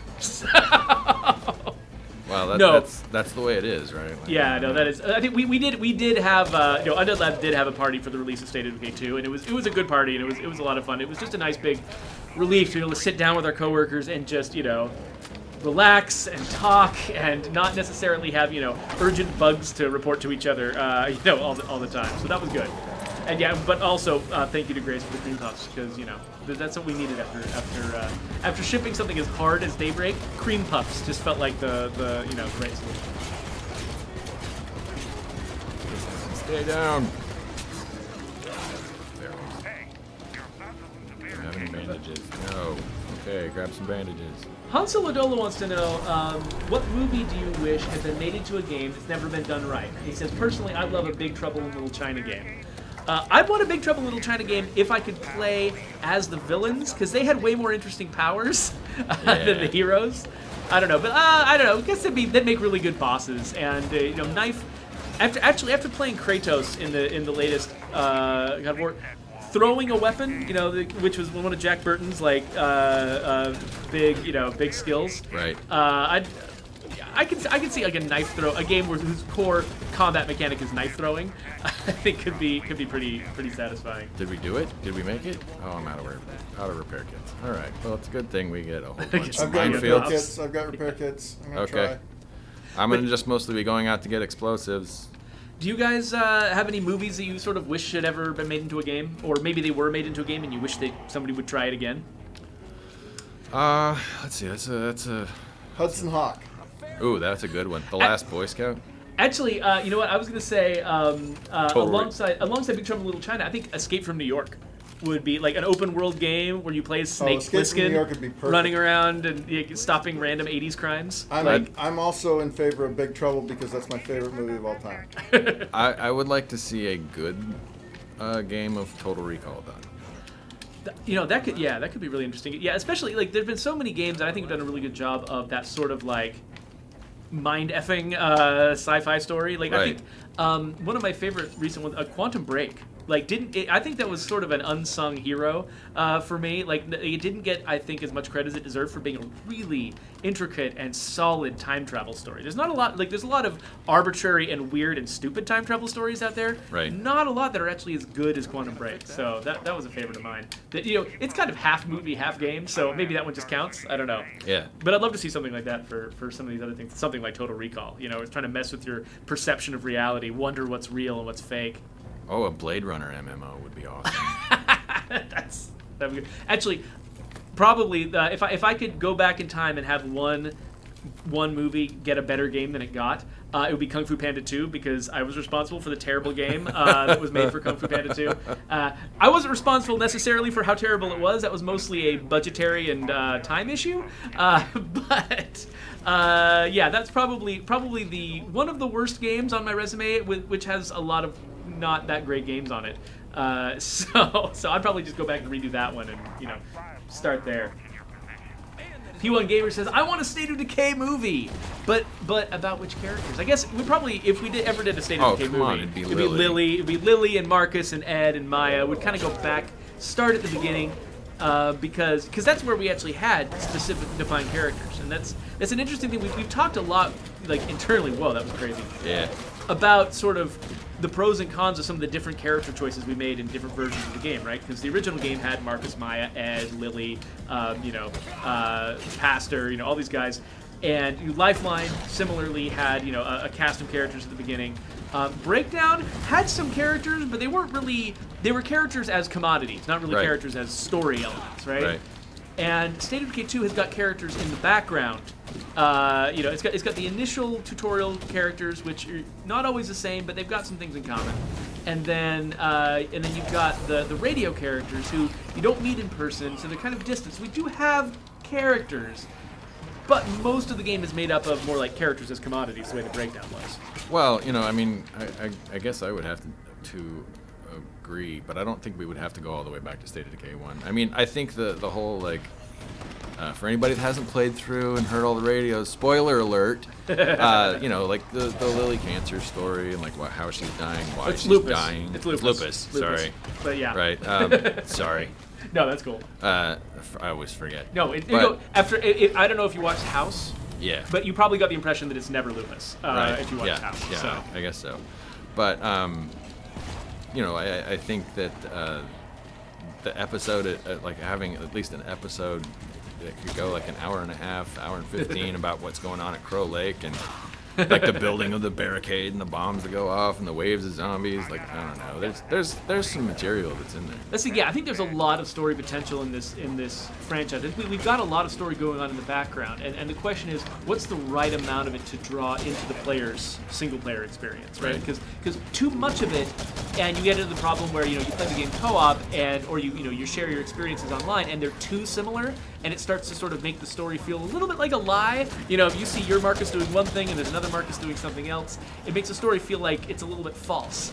Wow, that's the way it is, right? Like, yeah, no, that is. I think we did have Undead Labs did have a party for the release of State of Decay 2, and it was a good party, and it was a lot of fun. It was just a nice big relief to be able to sit down with our coworkers and just relax and talk and not necessarily have urgent bugs to report to each other all the time. So that was good. And yeah, but also thank you to Grace for the cream puffs, because that's what we needed after shipping something as hard as Daybreak. Cream puffs just felt like the great solution. Stay down. Do you have any bandages? No. Okay, grab some bandages. Hansel Ladola wants to know, what movie do you wish had been made into a game that's never been done right? He says, personally, I love a Big Trouble in Little China game. I'd want a Big Trouble in Little China game if I could play as the villains, because they had way more interesting powers than the heroes. I don't know, but I don't know. I guess they'd make really good bosses, and Knife. After playing Kratos in the latest God of War, throwing a weapon, which was one of Jack Burton's big skills. Right. I can see like a knife throw, a game whose core combat mechanic is knife throwing. I think could be pretty satisfying. Did we do it? Did we make it? Oh, I'm out of repair kits. All right. Well, it's a good thing we get a whole bunch of minefields. I've got repair kits. I'm gonna okay. try. I'm gonna just mostly be going out to get explosives. Do you guys have any movies that you sort of wish had ever been made into a game, or maybe they were made into a game and you wish somebody would try it again? Let's see. That's a Hudson Hawk. Ooh, that's a good one. The Last Boy Scout. Actually, you know what? I was gonna say alongside Big Trouble in Little China, I think Escape from New York would be like an open world game where you play as Snake Plissken, running around and stopping random 80s crimes. I'm also in favor of Big Trouble because that's my favorite movie of all time. I would like to see a good game of Total Recall done. That could be really interesting. Yeah, especially like there've been so many games, and I think have done a really good job of that sort of like mind effing sci-fi story. Like I think one of my favorite recent ones, Quantum Break. Like I think that was sort of an unsung hero for me. Like it didn't get, I think, as much credit as it deserved for being a really intricate and solid time travel story. There's not a lot, there's a lot of arbitrary and weird and stupid time travel stories out there. Right. Not a lot that are actually as good as Quantum Break. So that was a favorite of mine. That it's kind of half movie, half game. So maybe that one just counts. I don't know. Yeah. But I'd love to see something like that for some of these other things. Something like Total Recall. It's trying to mess with your perception of reality, wonder what's real and what's fake. Oh, a Blade Runner MMO would be awesome. That'd be good. Actually, probably if I could go back in time and have one movie get a better game than it got, it would be Kung Fu Panda 2, because I was responsible for the terrible game that was made for Kung Fu Panda 2. I wasn't responsible necessarily for how terrible it was. That was mostly a budgetary and time issue. But that's probably the one of the worst games on my resume, which has a lot of not that great games on it. So I'd probably just go back and redo that one and start there. P1 Gamer says, I want a State of Decay movie, but about which characters? I guess we probably, if we ever did a State of Decay movie, it'd be Lily. It'd be Lily and Marcus and Ed and Maya. We'd kind of go back, start at the beginning, because that's where we actually had specific defined characters, and that's an interesting thing. We've talked a lot, like internally. Whoa, that was crazy. Yeah. About sort of the pros and cons of some of the different character choices we made in different versions of the game, right? Because the original game had Marcus, Maya, Ed, Lily, Pastor, all these guys. And Lifeline similarly had, a cast of characters at the beginning. Breakdown had some characters, but they weren't really, they were characters as commodities, not really characters as story elements, right? And State of Decay 2 has got characters in the background. It's got the initial tutorial characters, which are not always the same, but they've got some things in common. And then you've got the radio characters who you don't meet in person, so they're kind of distant. So we do have characters, but most of the game is made up of more like characters as commodities, the way the Breakdown was. Well, I guess I would have to agree, but I don't think we would have to go all the way back to State of Decay 1. I mean, I think the whole, for anybody that hasn't played through and heard all the radios, spoiler alert, like the Lily Cancer story and how she's dying, why she's dying. It's lupus. Sorry. But yeah. Right. Sorry. No, that's cool. I always forget. No, I don't know if you watched House. Yeah. But you probably got the impression that it's never lupus if you watched House. Yeah, so. I guess so. But I think that the episode, having at least an episode that could go an hour and a half, hour and 15 about what's going on at Crow Lake and the building of the barricade and the bombs that go off and the waves of zombies. I don't know. There's some material that's in there. I think there's a lot of story potential in this franchise. We've got a lot of story going on in the background, and the question is, what's the right amount of it to draw into the player's single-player experience, right? Because too much of it, and you get into the problem where you play the game co-op or you share your experiences online, and they're too similar, and it starts to sort of make the story feel a little bit like a lie. If you see your Marcus doing one thing and there's another Marcus doing something else, it makes the story feel like it's a little bit false.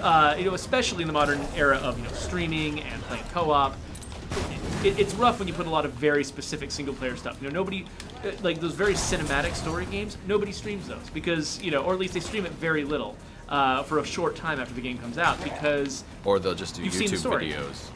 Especially in the modern era of streaming and playing co-op. It's rough when you put a lot of very specific single-player stuff. Nobody, those very cinematic story games, nobody streams those because, or at least they stream it very little for a short time after the game comes out because. Or they'll just do YouTube videos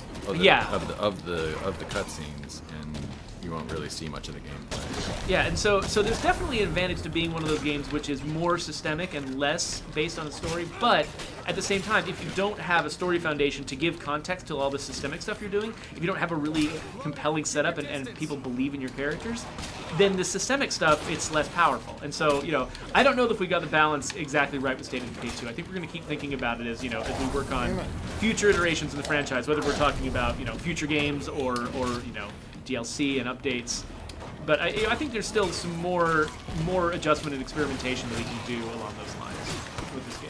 of the cutscenes, and you won't really see much of the gameplay. Yeah, and so there's definitely an advantage to being one of those games which is more systemic and less based on a story, but at the same time, if you don't have a story foundation to give context to all the systemic stuff you're doing, if you don't have a really compelling setup and people believe in your characters, then the systemic stuff, it's less powerful. And so, I don't know if we got the balance exactly right with State of Decay 2. I think we're going to keep thinking about it as we work on future iterations of the franchise, whether we're talking about, future games or DLC and updates. But I think there's still some more adjustment and experimentation that we can do along those lines with this game.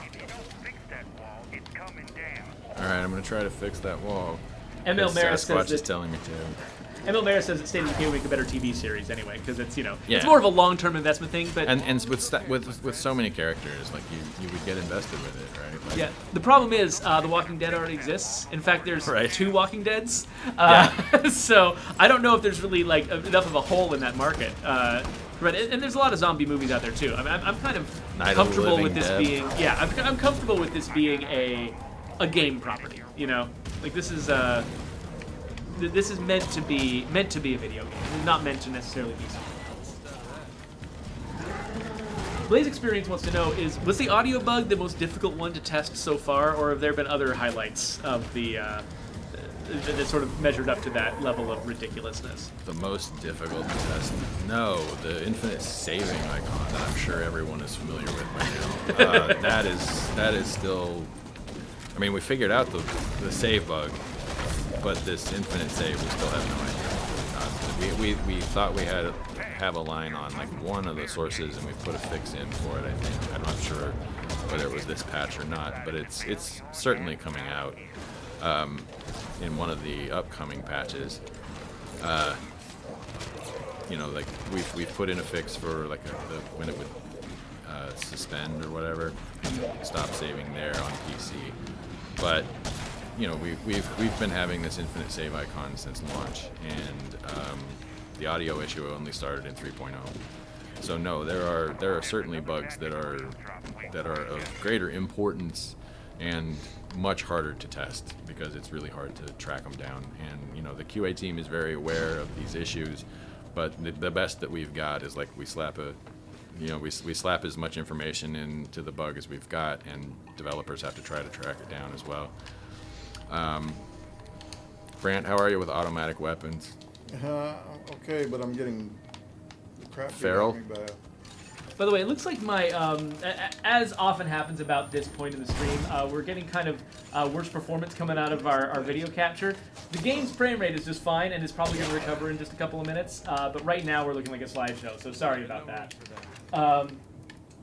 If you don't fix that wall, it's coming down. All right, I'm gonna try to fix that wall. ML Maris says Sasquatch is telling me to. Emil Mara says that State of Decay would make a better TV series anyway, because it's it's Yeah. more of a long-term investment thing. But And with so many characters, like you would get invested with it, right? Like, yeah, the problem is The Walking Dead already exists. In fact, there's Right. 2 Walking Deads. Yeah. So I don't know if there's really like enough of a hole in that market. Right, and there's a lot of zombie movies out there too. I mean, I'm kind of Night of the comfortable with Living this Dead. being I'm comfortable with this being a game property. Like this is meant to be a video game. It's not meant to necessarily be something else. Blaze Experience wants to know, was the audio bug the most difficult one to test so far, or have there been other highlights of the that sort of measured up to that level of ridiculousness? The most difficult to test? No, the infinite saving icon that I'm sure everyone is familiar with right now. That is still. I mean, we figured out the save bug, but this infinite save, we still have no idea. We thought we have a line on like one of the sources, and we put a fix in for it. I think I'm not sure whether it was this patch or not, but it's certainly coming out in one of the upcoming patches. Like we've put in a fix for like when it would suspend or whatever, stop saving there on PC. But we've been having this infinite save icon since launch, and the audio issue only started in 3.0. So no, there are certainly bugs that are of greater importance and much harder to test because it's really hard to track them down. And the QA team is very aware of these issues, but the best that we've got is like we slap as much information into the bug as we've got, and developers have to try to track it down as well. Brant, how are you with automatic weapons? Okay, but I'm getting the crap beat Feral? out of me by By the way, it looks like my, as often happens about this point in the stream, we're getting kind of worse performance coming out of our video capture. The game's frame rate is just fine, and it's probably going to recover in just a couple of minutes, but right now we're looking like a slideshow, so sorry about that.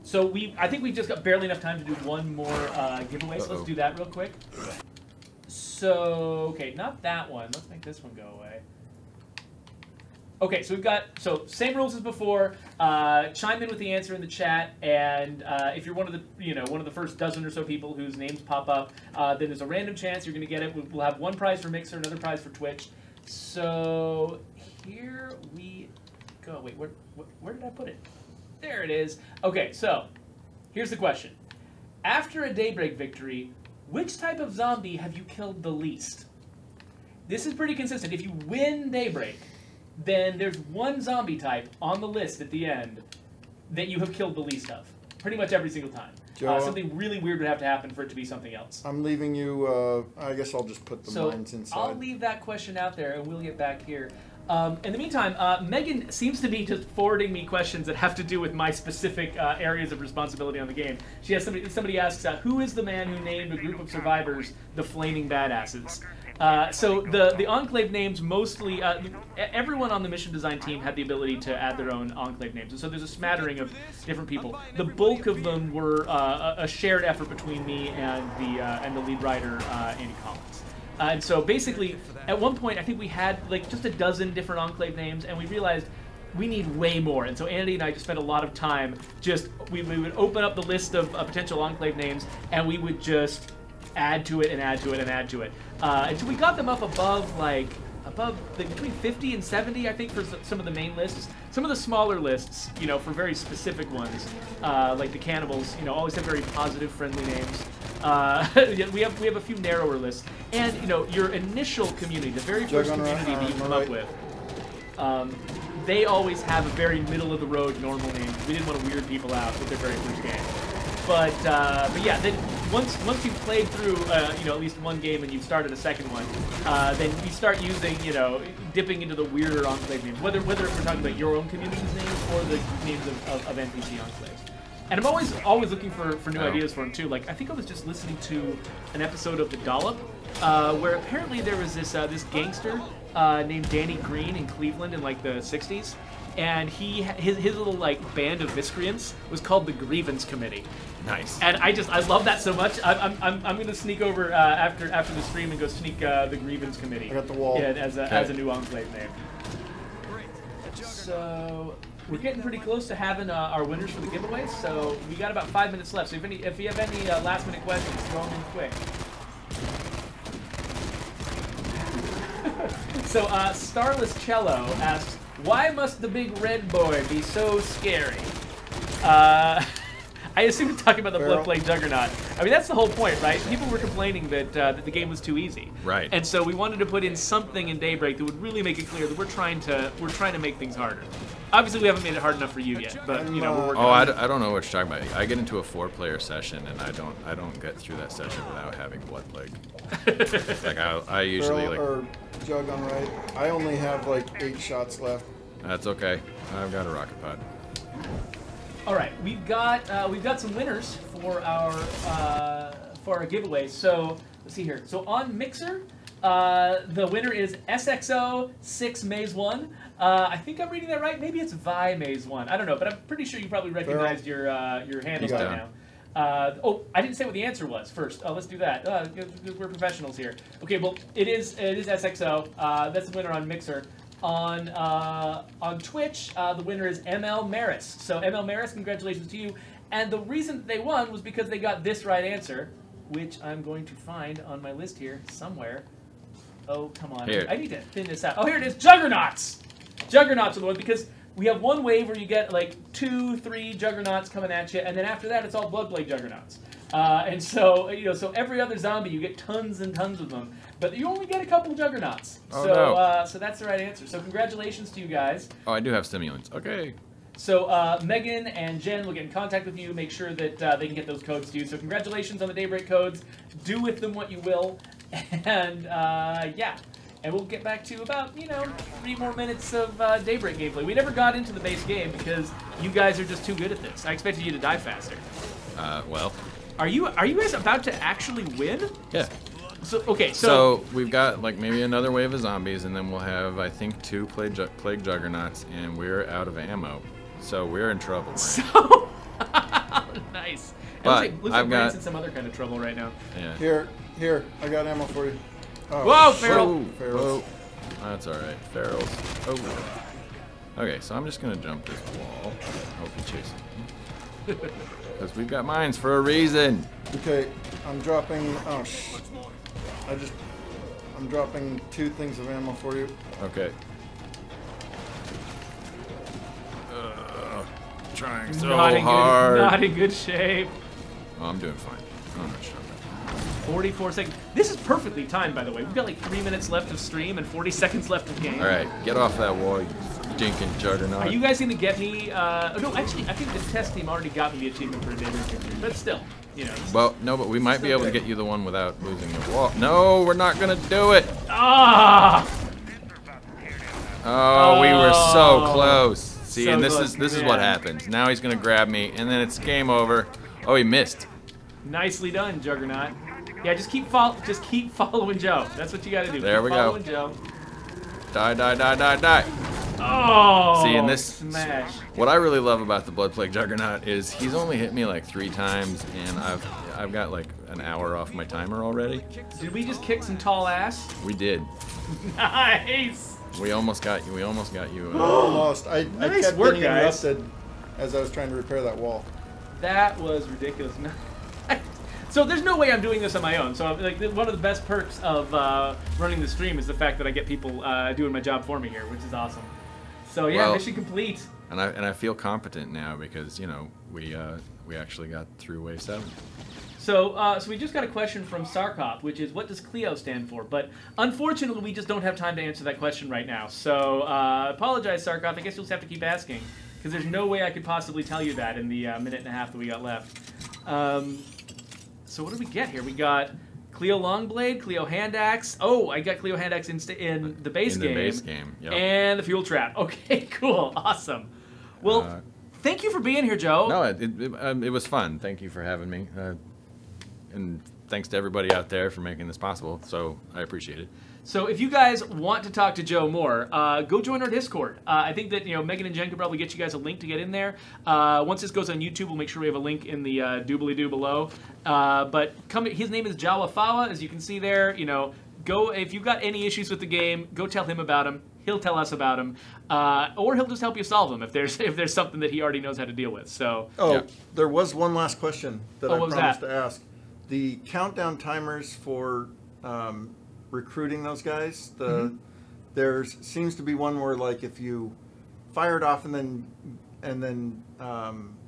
So I think we've just got barely enough time to do one more giveaway, so let's do that real quick. So, okay, not that one. Let's make this one go away. Okay, so we've got, same rules as before. Chime in with the answer in the chat, and if you're one of the first dozen or so people whose names pop up, then there's a random chance you're going to get it. We'll have one prize for Mixer, another prize for Twitch. So here we go. Wait, where did I put it? There it is. Okay, so here's the question. After a Daybreak victory, which type of zombie have you killed the least? This is pretty consistent. If you win Daybreak, then there's one zombie type on the list at the end that you have killed the least of. Pretty much every single time. Something really weird would have to happen for it to be something else. I'm leaving you, I guess I'll just put the mines inside. I'll leave that question out there, and we'll get back here. In the meantime, Megan seems to be just forwarding me questions that have to do with my specific areas of responsibility on the game. She has somebody asks, who is the man who named a group of survivors the Flaming Badasses? So the Enclave names mostly, everyone on the mission design team had the ability to add their own Enclave names, and so there's a smattering of different people. The bulk of them were a shared effort between me and the lead writer, Andy Collins. And so basically, at one point, I think we had like just a dozen different Enclave names, and we realized we need way more. And so Andy and I just spent a lot of time we would open up the list of potential Enclave names, and we would just add to it and add to it and add to it. Until we got them up above between 50 and 70, I think, for some of the main lists. Some of the smaller lists, for very specific ones, like the Cannibals, always have very positive, friendly names. We have a few narrower lists, and your initial community, the very first community that you come up with, they always have a very middle of the road normal name. We didn't want to weird people out with their very first game. But yeah, then once you've played through at least one game and you've started a second one, then you start using dipping into the weirder Enclave names, whether we're talking about your own community's names or the names of NPC Enclaves. And I'm always looking for new ideas for them too. Like I think I was just listening to an episode of The Dollop, where apparently there was this gangster named Danny Green in Cleveland in like the '60s. and his little like band of miscreants was called the Grievance Committee. Nice. And I love that so much. I'm gonna sneak over after the stream and go sneak the Grievance Committee. I got the wall. Yeah, as a new enclave name. So we're getting pretty close to having our winners for the giveaway. So we got about 5 minutes left. So if you have any last minute questions, throw them in quick. So Starless Cello asks, why must the big red boy be so scary? I assume you're talking about the Blood Plague Juggernaut. I mean, that's the whole point, right? People were complaining that that the game was too easy. Right. And so we wanted to put in something in Daybreak that would really make it clear that we're trying to make things harder. Obviously, we haven't made it hard enough for you yet, but you know, we're working on it. I don't know what you're talking about. I get into a 4-player session, and I don't get through that session without having Blood Plague. Like I usually like. Or Jug on right. I only have like 8 shots left. That's okay. I've got a rocket pod. All right, we've got some winners for our giveaway. So let's see here. So on Mixer, the winner is SXO6 Maze 1. I think I'm reading that right. Maybe it's Vi Maze 1. I don't know, but I'm pretty sure you probably recognized your handle by now. Oh, I didn't say what the answer was first. Let's do that. We're professionals here. Okay, well, it is SXO. That's the winner on Mixer. On Twitch, the winner is ML Maris. So ML Maris, congratulations to you. And the reason that they won was because they got this right answer, which I'm going to find on my list here somewhere. Oh, come on. Here. I need to thin this out. Oh, here it is. Juggernauts! Juggernauts are the one, because we have one wave where you get like 2, 3 Juggernauts coming at you, and then after that, it's all Blood Plague Juggernauts. And so, you know, so every other zombie, you get tons and tons of them. But you only get a couple Juggernauts. Oh, so, no. So that's the right answer. So congratulations to you guys. Oh, I do have stimulants. Okay. So Megan and Jen will get in contact with you, make sure that they can get those codes to you. So congratulations on the Daybreak codes. Do with them what you will. And, yeah. And we'll get back to about, 3 more minutes of Daybreak gameplay. We never got into the base game because you guys are just too good at this. I expected you to die faster. Well. Are you guys about to actually win? Yeah. So okay, so we've got like maybe another wave of zombies, and then we'll have I think 2 plague juggernauts, and we're out of ammo, so we're in trouble. Right? So nice. But looks like Brant's in some other kind of trouble right now. Yeah. Here, I got ammo for you. Oh, whoa, Feral! Ferals. That's all right, Ferals. Oh. Okay, so I'm just gonna jump this wall. Hope he chases me. Because we've got mines for a reason. Okay, I'm dropping. Oh I'm dropping 2 things of ammo for you. Okay. Trying so hard. Not in good shape. Oh, I'm doing fine. I'm not sure. 44 seconds. This is perfectly timed, by the way. We've got like 3 minutes left of stream and 40 seconds left of game. All right, get off that wall, you stinking juggernaut. Are you guys gonna get me? No, actually, I think the test team already got me the achievement for a Daybreak victory, but still, Well, no, but we might be able to get you the one without losing the wall. No, we're not gonna do it. Ah! Oh, we were so close. See, So and this close, is what happens. Now he's gonna grab me, and then it's game over. Oh, he missed. Nicely done, Juggernaut. Yeah, just keep following Joe. That's what you got to do. There keep we go. Following Joe. Die, die, die, die, die. Oh! See, and this. Smash. What I really love about the Blood Plague Juggernaut is he's only hit me like 3 times, and I've got like an hour off my timer already. Did we just kick some tall ass? We did. Nice. We almost got you. We almost got you. Almost. I Nice kept work, getting guys. interrupted as I was trying to repair that wall. That was ridiculous. So there's no way I'm doing this on my own. So like one of the best perks of running the stream is the fact that I get people doing my job for me here, which is awesome. So yeah, Well, mission complete. And I feel competent now because we actually got through wave 7. So we just got a question from Sarkov, which is what does Clio stand for? But unfortunately, we just don't have time to answer that question right now. So apologize, Sarkov. I guess you'll just have to keep asking because there's no way I could possibly tell you that in the minute and a half that we got left. So what do we get here? We got Cleo Longblade, Cleo Handaxe. Oh, I got Cleo Handaxe in the base game. In the base game, yep. And the Fuel Trap. Okay, cool, awesome. Well, thank you for being here, Joe. No, it was fun. Thank you for having me. And thanks to everybody out there for making this possible. So I appreciate it. So if you guys want to talk to Joe more, go join our Discord. I think that Megan and Jen could probably get you guys a link to get in there. Once this goes on YouTube, we'll make sure we have a link in the doobly-doo below. But his name is Jawafawa, as you can see there. Go if you've got any issues with the game, go tell him about them. He'll tell us about them, or he'll just help you solve them if there's something that he already knows how to deal with. So. Oh, Yeah. there was one last question that I what was promised that? to ask. The countdown timers for recruiting those guys. There seems to be one where, like, if you fire it off and then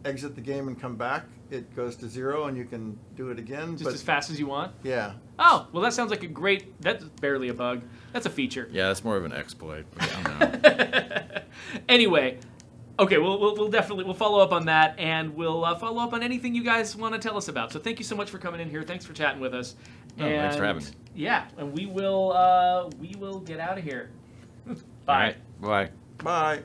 exit the game and come back, it goes to 0 and you can do it again. Just as fast as you want? Yeah. Oh, well, that sounds like a great... That's barely a bug. That's a feature. Yeah, that's more of an exploit. But, Anyway, okay, we'll definitely follow up on that, and we'll follow up on anything you guys want to tell us about. So thank you so much for coming in here. Thanks for chatting with us. thanks for having me. Yeah, and we will get out of here. Bye. All right, bye. Bye.